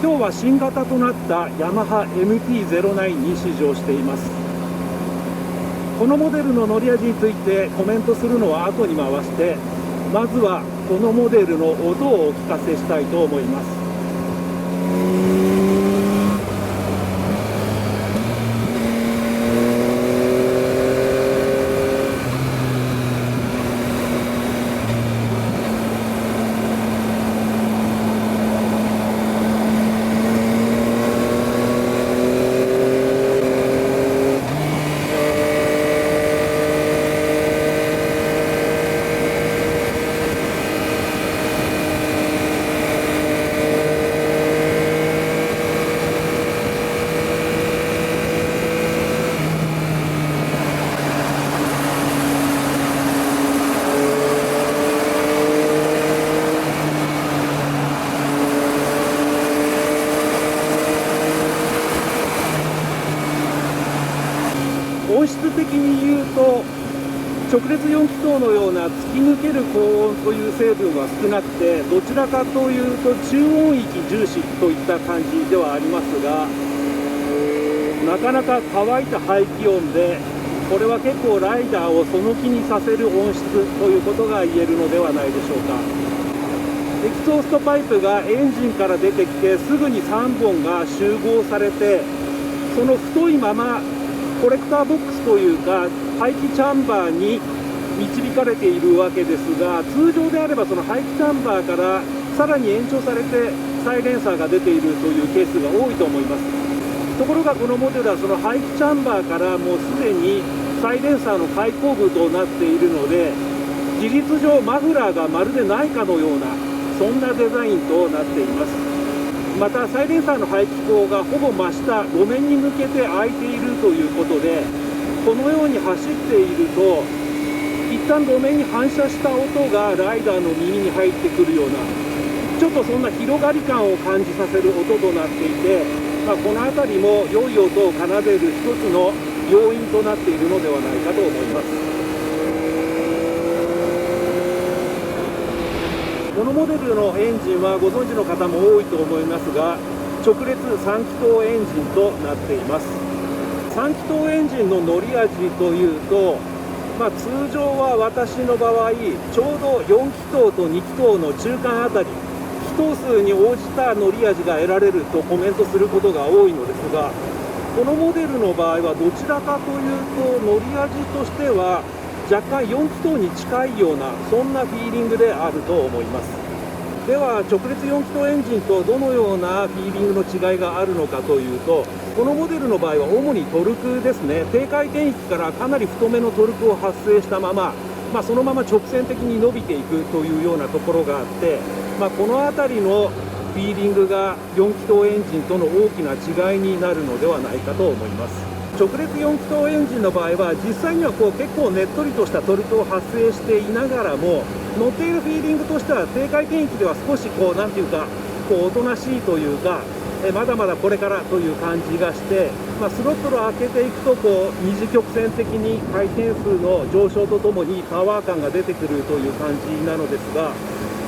今日は新型となったヤマハ MT-09 に試乗しています。このモデルの乗り味についてコメントするのは後に回して、まずはこのモデルの音をお聞かせしたいと思います。音質的に言うと、直列4気筒のような突き抜ける高音という成分は少なくて、どちらかというと中音域重視といった感じではありますが、なかなか乾いた排気音で、これは結構ライダーをその気にさせる音質ということが言えるのではないでしょうか。エキゾーストパイプがエンジンから出てきて、すぐに3本が集合されて、その太いままコレクターボックスというか排気チャンバーに導かれているわけですが、通常であればその排気チャンバーからさらに延長されてサイレンサーが出ているというケースが多いと思います。ところがこのモデルはその排気チャンバーからもうすでにサイレンサーの開口部となっているので、事実上マフラーがまるでないかのような、そんなデザインとなっています。またサイレンサーの排気口がほぼ真下、路面に向けて開いているということで、このように走っていると一旦路面に反射した音がライダーの耳に入ってくるような、ちょっとそんな広がり感を感じさせる音となっていて、この辺りも良い音を奏でる一つの要因となっているのではないかと思います。このモデルのエンジンはご存知の方も多いと思いますが、直列3気筒エンジンとなっています。3気筒エンジンの乗り味というと、通常は私の場合ちょうど4気筒と2気筒の中間あたり、気筒数に応じた乗り味が得られるとコメントすることが多いのですが、このモデルの場合はどちらかというと乗り味としては若干4気筒に近いような、そんなフィーリングであると思います。では直列4気筒エンジンとどのようなフィーリングの違いがあるのかというと、このモデルの場合は主にトルクですね。低回転域からかなり太めのトルクを発生したまま、そのまま直線的に伸びていくというようなところがあって、この辺りのフィーリングが4気筒エンジンとの大きな違いになるのではないかと思います。直列4気筒エンジンの場合は実際には結構ねっとりとしたトルクを発生していながらも、乗っているフィーリングとしては低回転域では少しなんていうかおとなしいというか、まだまだこれからという感じがして、スロットルを開けていくと二次曲線的に回転数の上昇とともにパワー感が出てくるという感じなのですが、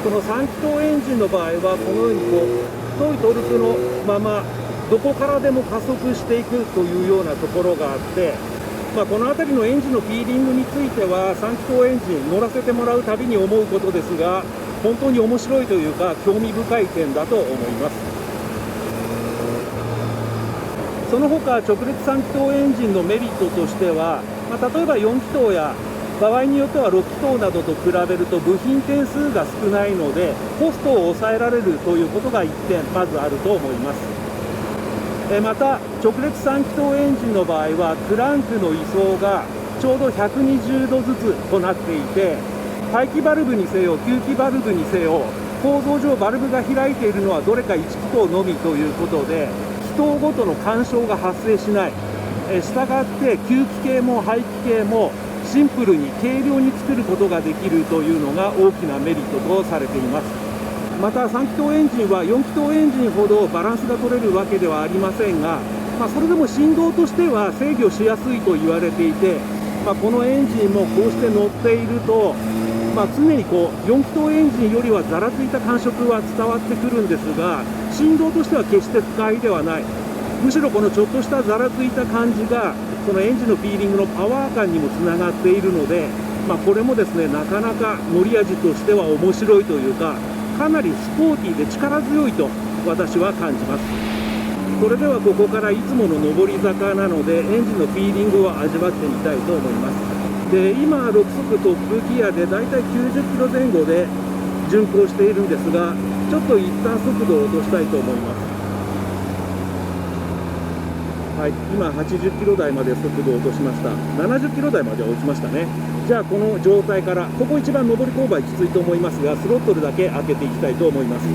この3気筒エンジンの場合はこのように太いトルクのままどこからでも加速していくというようなところがあって、この辺りのエンジンのフィーリングについては3気筒エンジン乗らせてもらうたびに思うことですが、本当に面白いというか興味深い点だと思います。その他直列3気筒エンジンのメリットとしては、例えば4気筒や場合によっては6気筒などと比べると部品点数が少ないのでコストを抑えられるということが1点まずあると思います。また直列3気筒エンジンの場合はクランクの位相がちょうど120度ずつとなっていて、排気バルブにせよ吸気バルブにせよ構造上バルブが開いているのはどれか1気筒のみということで、気筒ごとの干渉が発生しない。したがって吸気系も排気系もシンプルに軽量に作ることができるというのが大きなメリットとされています。また3気筒エンジンは4気筒エンジンほどバランスが取れるわけではありませんが、それでも振動としては制御しやすいと言われていて、このエンジンもこうして乗っていると、常に4気筒エンジンよりはざらついた感触は伝わってくるんですが、振動としては決して不快ではない。むしろこのちょっとしたざらついた感じがそのエンジンのフィーリングのパワー感にもつながっているので、これもですね、なかなか乗り味としては面白いというか、かなりスポーティーで力強いと私は感じます。それではここからいつもの上り坂なので、エンジンのフィーリングを味わってみたいと思います。で、今6速トップギアでだいたい90キロ前後で巡航しているんですが、ちょっと一旦速度を落としたいと思います。はい、今80キロ台まで速度を落としました。70キロ台までは落ちましたね。じゃあこの状態からここ一番上り勾配きついと思いますが、スロットルだけ開けていきたいと思います。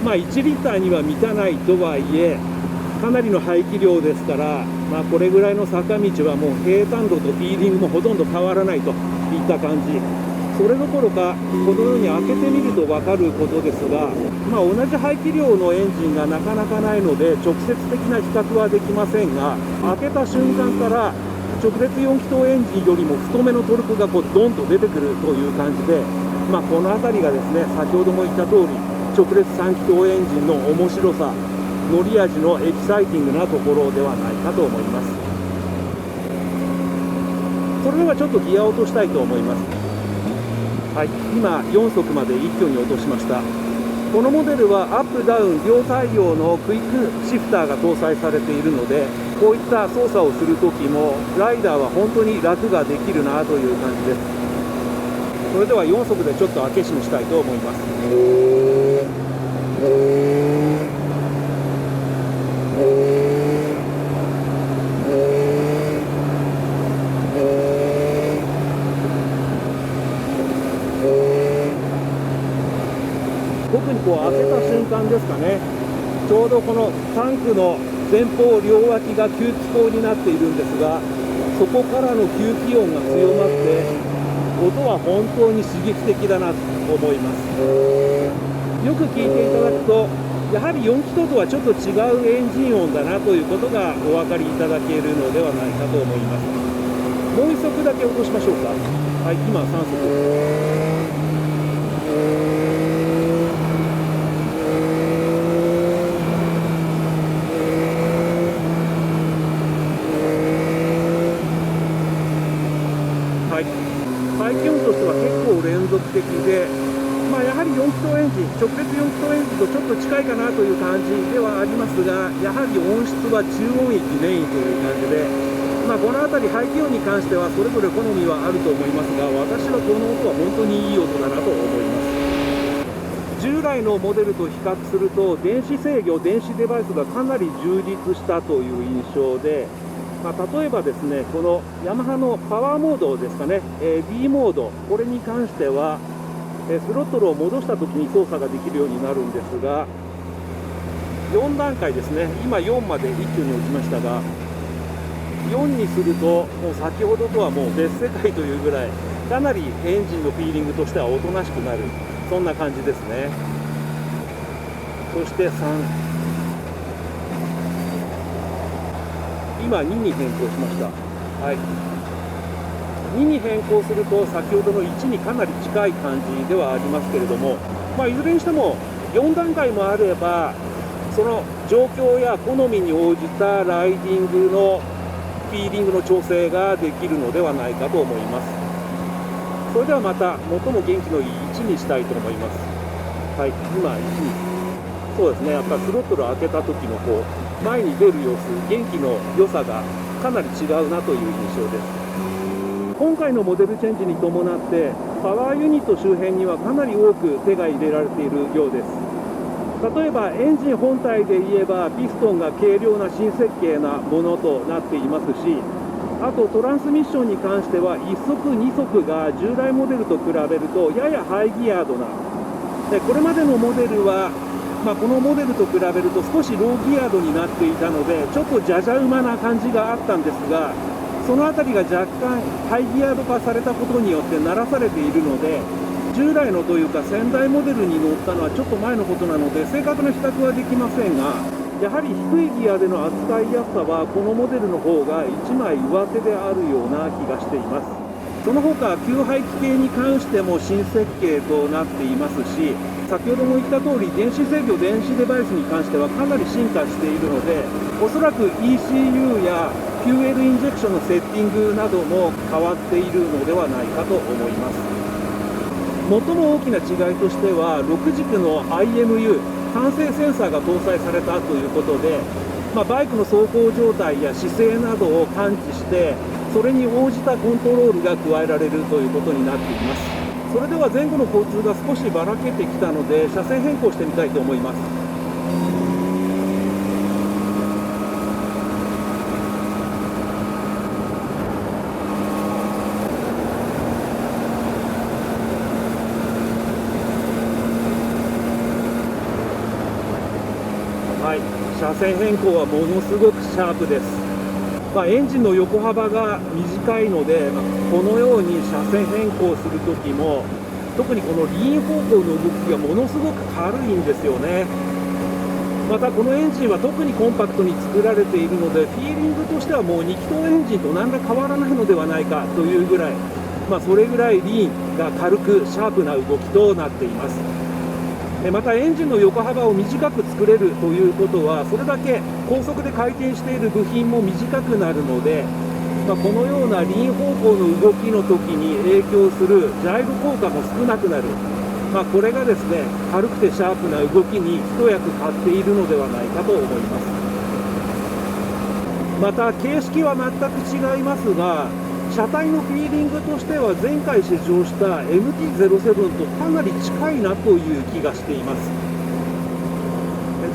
はい、1リッターには満たないとはいえかなりの排気量ですから、これぐらいの坂道はもう平坦路とフィーリングもほとんど変わらないといった感じ。それどころかこのように開けてみると分かることですが、同じ排気量のエンジンがなかなかないので直接的な比較はできませんが、開けた瞬間から直列4気筒エンジンよりも太めのトルクがドンと出てくるという感じで、この辺りがですね、先ほども言った通り直列3気筒エンジンの面白さ、乗り味のエキサイティングなところではないかと思います。それではちょっとギアを落としたいと思います。はい、今4速まで一挙に落としました。このモデルはアップダウン両対応のクイックシフターが搭載されているので、こういった操作をするときもライダーは本当に楽ができるなという感じです。それでは4速でちょっと開け閉めしたいと思います。特に開けた瞬間ですかね、ちょうどこのタンクの前方両脇が吸気口になっているんですが、そこからの吸気音が強まって音は本当に刺激的だなと思います。よく聞いていただくと、やはり4気筒とはちょっと違うエンジン音だなということがお分かりいただけるのではないかと思います。もう1速だけ落としましょうか。はい、今3速。排気音としては結構連続的で、やはり4気筒エンジン、直列4気筒エンジンとちょっと近いかなという感じではありますが、やはり音質は中音域メインという感じで、この辺り排気音に関してはそれぞれ好みはあると思いますが、私はこの音は本当にいい音だなと思います。従来のモデルと比較すると電子制御、電子デバイスがかなり充実したという印象で、例えばですね、このヤマハのパワーモードですかね、B モード、これに関してはスロットルを戻したときに操作ができるようになるんですが、4段階ですね、今4まで一挙に落ちましたが、4にするともう先ほどとはもう別世界というぐらい、かなりエンジンのフィーリングとしてはおとなしくなる、そんな感じですね。そして3、今2に変更しました。はい、2に変更すると先ほどの1にかなり近い感じではありますけれども、いずれにしても4段階もあればその状況や好みに応じたライディングのフィーリングの調整ができるのではないかと思います。それではまた最も元気のいい1にしたいと思います。はい、今1に、そうですね、やっぱりスロットルを開けた時の前に出る様子、元気の良さがかなり違うなという印象です。今回のモデルチェンジに伴ってパワーユニット周辺にはかなり多く手が入れられているようです。例えばエンジン本体で言えばピストンが軽量な新設計なものとなっていますし、あとトランスミッションに関しては1速2速が従来モデルと比べるとややハイギアードなで、これまでのモデルはこのモデルと比べると少しローギアードになっていたのでちょっとじゃじゃ馬な感じがあったんですが、その辺りが若干ハイギアード化されたことによって慣らされているので、従来のというか先代モデルに乗ったのはちょっと前のことなので正確な比較はできませんが、やはり低いギアでの扱いやすさはこのモデルの方が1枚上手であるような気がしています。その他給排気系に関しても新設計となっていますし、先ほども言った通り電子制御電子デバイスに関してはかなり進化しているので、おそらく ECU や QL インジェクションのセッティングなども変わっているのではないかと思います。最も大きな違いとしては6軸の IMU 感性センサーが搭載されたということで、バイクの走行状態や姿勢などを感知してそれに応じたコントロールが加えられるということになっています。それでは前後の交通が少しばらけてきたので車線変更してみたいと思います。はい、車線変更はものすごくシャープです。エンジンの横幅が短いので、このように車線変更するときも特にこのリーン方向の動きがものすごく軽いんですよね。またこのエンジンは特にコンパクトに作られているのでフィーリングとしてはもう2気筒エンジンと何ら変わらないのではないかというぐらい、それぐらいリーンが軽くシャープな動きとなっています。またエンジンの横幅を短く作れるということはそれだけ高速で回転している部品も短くなるので、このようなリーン方向の動きの時に影響するジャイブ効果も少なくなる、これがですね軽くてシャープな動きに一役買っているのではないかと思います。また形式は全く違いますが車体のフィーリングとしては前回試乗した MT-07 とかなり近いなという気がしています。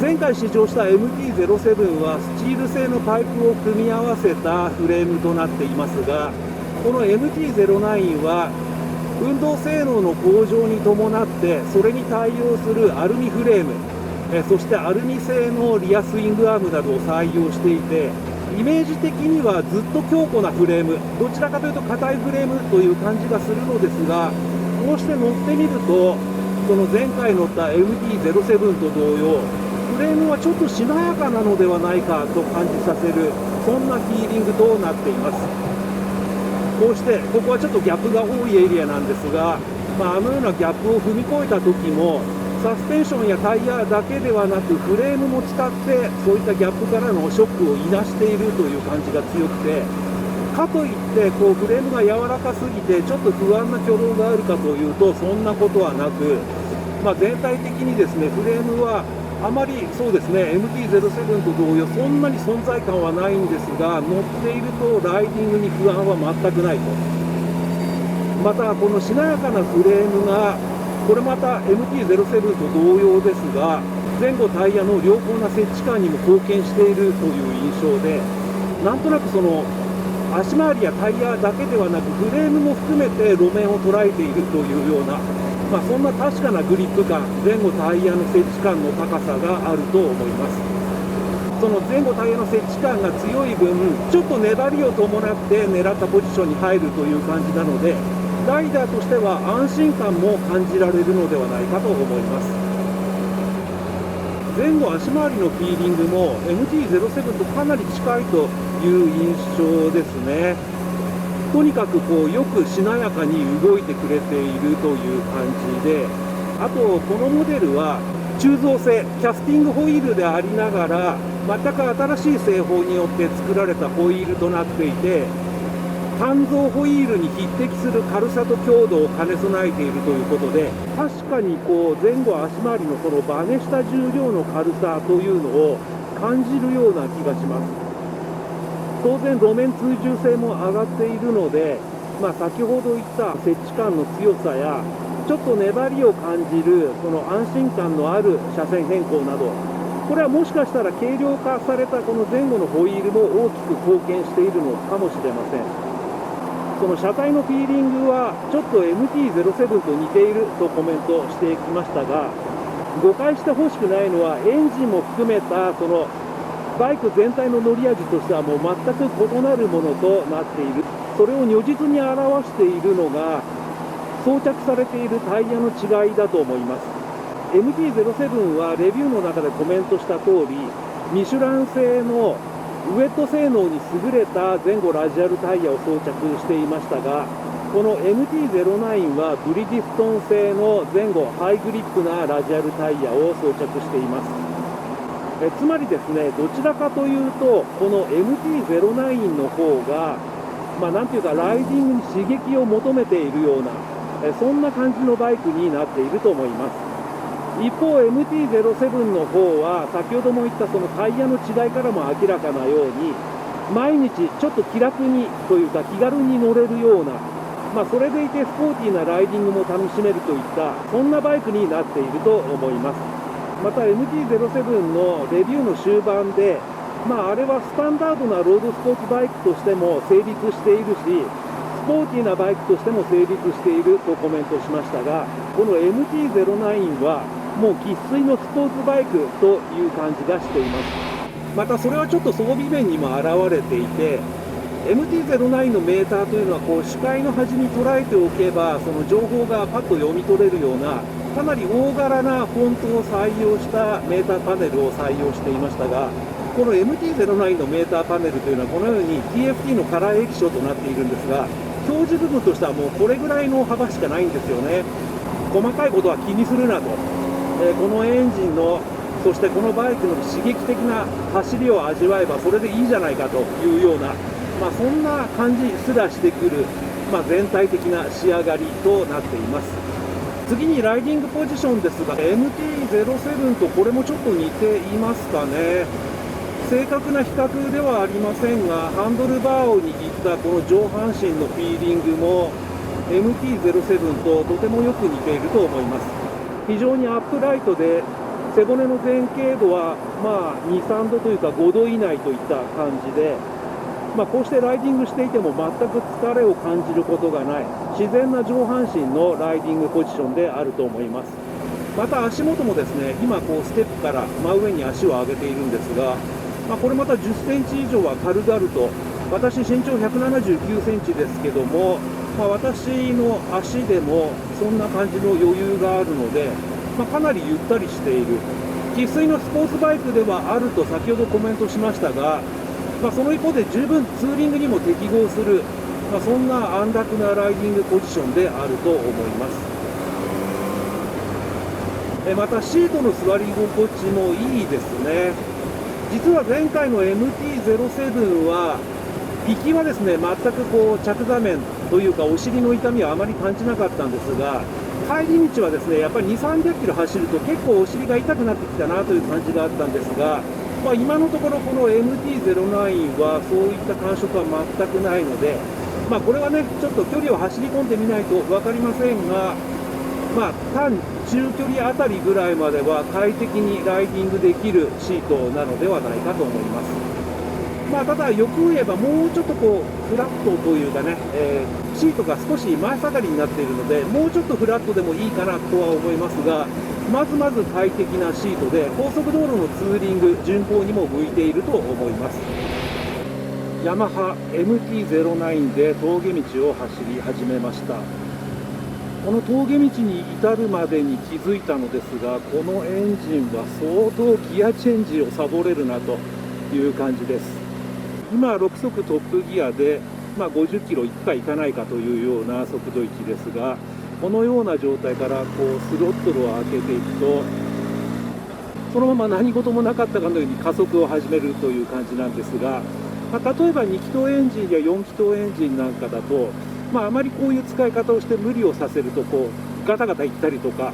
前回試乗した MT-07 はスチール製のパイプを組み合わせたフレームとなっていますが、この MT-09 は運動性能の向上に伴ってそれに対応するアルミフレーム、そしてアルミ製のリアスイングアームなどを採用していて、イメージ的にはずっと強固なフレーム、どちらかというと硬いフレームという感じがするのですが、こうして乗ってみるとその前回乗った MT-07 と同様フレームはちょっとしなやかなのではないかと感じさせる、そんなフィーリングとなっています。こうしてここはちょっとギャップが多いエリアなんですが、あのようなギャップを踏み越えた時もサスペンションやタイヤだけではなくフレームも使ってそういったギャップからのショックをいなしているという感じが強くて、かといってフレームが柔らかすぎてちょっと不安な挙動があるかというとそんなことはなく、全体的にですねフレームはあまりそうですね MT-07 と同様そんなに存在感はないんですが、乗っているとライディングに不安は全くないと。またこのしなやかなフレームがこれまた MT-07 と同様ですが、前後タイヤの良好な接地感にも貢献しているという印象で、なんとなくその足回りやタイヤだけではなくフレームも含めて路面を捉えているというような、そんな確かなグリップ感、前後タイヤの接地感の高さがあると思います。その前後タイヤの接地感が強い分ちょっと粘りを伴って狙ったポジションに入るという感じなので、ライダーとしては安心感も感じられるのではないかと思います。前後足回りのフィーリングも MT-07 とかなり近いという印象ですね。とにかくよくしなやかに動いてくれているという感じで、あとこのモデルは鋳造製キャスティングホイールでありながら全く新しい製法によって作られたホイールとなっていて、単造ホイールに匹敵する軽さと強度を兼ね備えているということで、確かに前後足回りのこのバネした重量の軽さというのを感じるような気がします。当然路面通縦性も上がっているので、先ほど言った接地感の強さやちょっと粘りを感じるその安心感のある車線変更など、これはもしかしたら軽量化されたこの前後のホイールも大きく貢献しているのかもしれません。その車体のフィーリングはちょっと MT-07 と似ているとコメントしてきましたが、誤解してほしくないのはエンジンも含めたそのバイク全体の乗り味としてはもう全く異なるものとなっている。それを如実に表しているのが装着されているタイヤの違いだと思います。 MT-07 はレビューの中でコメントした通りミシュラン製のウェット性能に優れた前後ラジアルタイヤを装着していましたが、この MT-09 はブリヂストン製の前後ハイグリップなラジアルタイヤを装着しています。つまりですね、どちらかというとこの MT-09 の方がなんていうかライディングに刺激を求めているようなそんな感じのバイクになっていると思います。一方 MT-07 の方は先ほども言ったそのタイヤの違いからも明らかなように毎日ちょっと気楽にというか気軽に乗れるような、それでいてスポーティーなライディングも楽しめるといったそんなバイクになっていると思います。また MT-07 のレビューの終盤で、あれはスタンダードなロードスポーツバイクとしても成立しているしスポーティーなバイクとしても成立しているとコメントしましたが、この MT-09 はもう生粋のスポーツバイクという感じがしています。またそれはちょっと装備面にも表れていて MT-09 のメーターというのは視界の端に捉えておけばその情報がパッと読み取れるようなかなり大柄なフォントを採用したメーターパネルを採用していましたが、この MT-09 のメーターパネルというのはこのように TFT のカラー液晶となっているんですが、表示部分としてはもうこれぐらいの幅しかないんですよね。細かいことは気にするなと、このエンジンのそしてこのバイクの刺激的な走りを味わえばそれでいいじゃないかというような、そんな感じすらしてくる、全体的な仕上がりとなっています。次にライディングポジションですが MT-07 とこれもちょっと似ていますかね。正確な比較ではありませんがハンドルバーを握ったこの上半身のフィーリングも MT-07 ととてもよく似ていると思います。非常にアップライトで背骨の前傾度は2、3度というか5度以内といった感じで、こうしてライディングしていても全く疲れを感じることがない自然な上半身のライディングポジションであると思います。また足元もですね、今ステップから真上に足を上げているんですが、これまた10センチ以上は軽々と、私身長179センチですけども、私の足でもそんな感じの余裕があるので、かなりゆったりしている生粋のスポーツバイクではあると先ほどコメントしましたが、その一方で十分ツーリングにも適合する、そんな安楽なライディングポジションであると思います。またシートの座り心地もいいですね。実は前回の MT-07 は行きはですね全く着座面というかお尻の痛みはあまり感じなかったんですが、帰り道はですねやっぱり2、300キロ走ると結構お尻が痛くなってきたなという感じがあったんですが、今のところこの MT-09 はそういった感触は全くないので、これはねちょっと距離を走り込んでみないと分かりませんが、短中距離あたりぐらいまでは快適にライディングできるシートなのではないかと思います。ただ欲を言えばもうちょっとフラットというかね、シートが少し前下がりになっているのでもうちょっとフラットでもいいかなとは思いますが、まず快適なシートで高速道路のツーリング巡航にも向いていると思います。ヤマハ MT-09 で峠道を走り始めました。この峠道に至るまでに気づいたのですが、このエンジンは相当ギアチェンジをサボれるなという感じです。今6速トップギアで、50キロいくかいかないかというような速度域ですが、このような状態からスロットルを開けていくとそのまま何事もなかったかのように加速を始めるという感じなんですが、例えば2気筒エンジンや4気筒エンジンなんかだとあまりこういう使い方をして無理をさせるとガタガタいったりとか、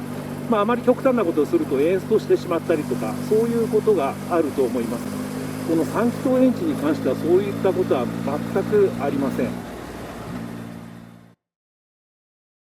あまり極端なことをするとエンストしてしまったりとかそういうことがあると思います。この3気筒エンジンに関してはそういったことは全くありません。